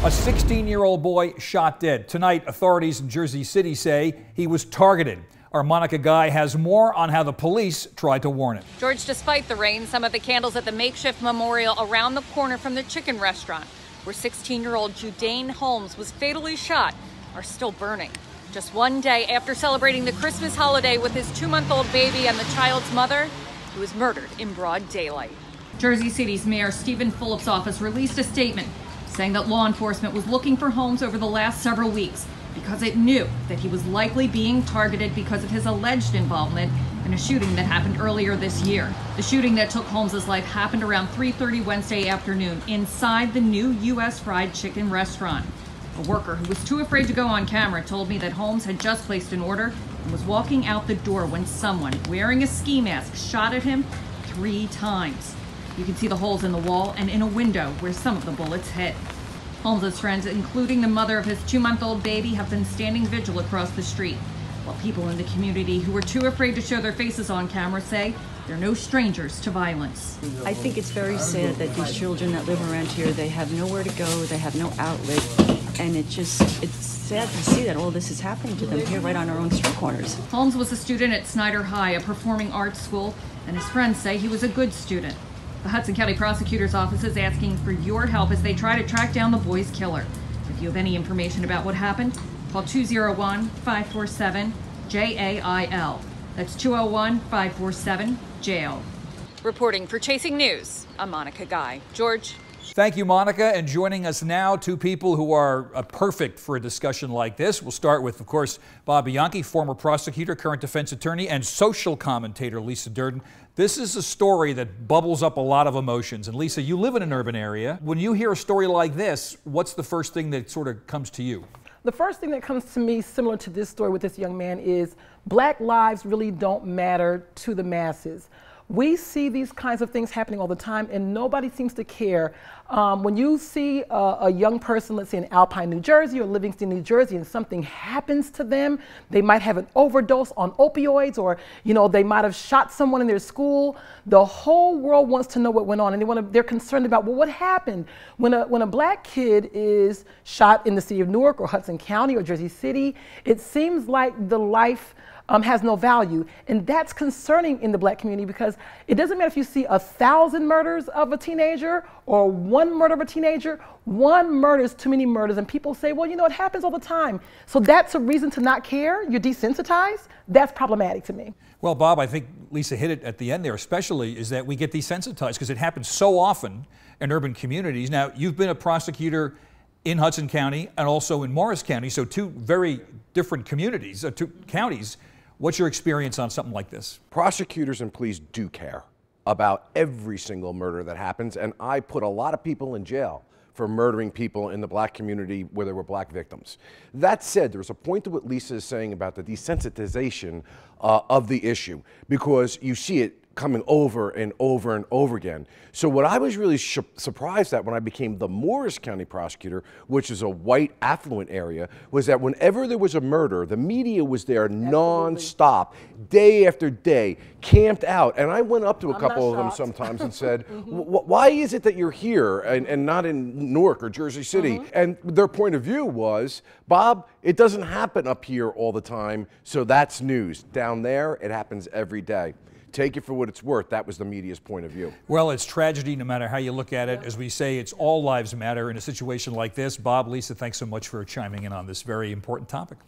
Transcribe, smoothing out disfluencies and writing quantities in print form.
A 16-year-old boy shot dead. Tonight, authorities in Jersey City say he was targeted. Our Monica Guy has more on how the police tried to warn him. George, despite the rain, some of the candles at the makeshift memorial around the corner from the chicken restaurant, where 16-year-old Judane Holmes was fatally shot, are still burning. Just one day after celebrating the Christmas holiday with his 2-month-old baby and the child's mother, he was murdered in broad daylight. Jersey City's Mayor Stephen Fulop's office released a statement saying that law enforcement was looking for Holmes over the last several weeks because it knew that he was likely being targeted because of his alleged involvement in a shooting that happened earlier this year. The shooting that took Holmes' life happened around 3:30 Wednesday afternoon inside the new U.S. Fried Chicken restaurant. A worker who was too afraid to go on camera told me that Holmes had just placed an order and was walking out the door when someone wearing a ski mask shot at him 3 times. You can see the holes in the wall and in a window where some of the bullets hit. Holmes' friends, including the mother of his 2-month-old baby, have been standing vigil across the street, while people in the community who were too afraid to show their faces on camera say they're no strangers to violence. I think it's very sad that these children that live around here, they have nowhere to go, they have no outlet, and it's sad to see that all this is happening to them here right on our own street corners. Holmes was a student at Snyder High, a performing arts school, and his friends say he was a good student. The Hudson County Prosecutor's Office is asking for your help as they try to track down the boy's killer. If you have any information about what happened, call 201-547-JAIL. That's 201-547-JAIL. Reporting for Chasing News, I'm Monica Guy. George. Thank you, Monica. And joining us now, 2 people who are perfect for a discussion like this. We'll start with, of course, Bob Bianchi, former prosecutor, current defense attorney, and social commentator Lisa Durden. This is a story that bubbles up a lot of emotions. And Lisa, you live in an urban area. When you hear a story like this, what's the first thing that sort of comes to you? The first thing that comes to me, similar to this story with this young man, is Black lives really don't matter to the masses. We see these kinds of things happening all the time, and nobody seems to care. When you see a young person, let's say in Alpine, New Jersey, or Livingston, New Jersey, and something happens to them, they might have an overdose on opioids, or they might have shot someone in their school. The whole world wants to know what went on, and they're concerned about, well, what happened when a Black kid is shot in the city of Newark or Hudson County or Jersey City? It seems like the life has no value, and that's concerning in the Black community, because it doesn't matter if you see 1,000 murders of a teenager or 1 murder of a teenager. 1 murder is too many murders, and people say, well, it happens all the time. So that's a reason to not care. You're desensitized. That's problematic to me. Well, Bob, I think Lisa hit it at the end there, especially, is that we get desensitized because it happens so often in urban communities. Now, you've been a prosecutor in Hudson County and also in Morris County, so 2 very different communities, 2 counties. What's your experience on something like this? Prosecutors and police do care about every single murder that happens, and I put a lot of people in jail for murdering people in the Black community where there were Black victims. That said, there's a point to what Lisa is saying about the desensitization of the issue, because you see it coming over and over and over again. So what I was really surprised at when I became the Morris County prosecutor, which is a white affluent area, was that whenever there was a murder, the media was there non-stop, day after day, camped out. And I went up to a couple of them sometimes and said, why is it that you're here and not in Newark or Jersey City? And their point of view was, Bob, it doesn't happen up here all the time, so that's news. Down there, it happens every day. Take it for what it's worth. That was the media's point of view. Well, it's tragedy no matter how you look at it. As we say, it's all lives matter in a situation like this. Bob, Lisa, thanks so much for chiming in on this very important topic.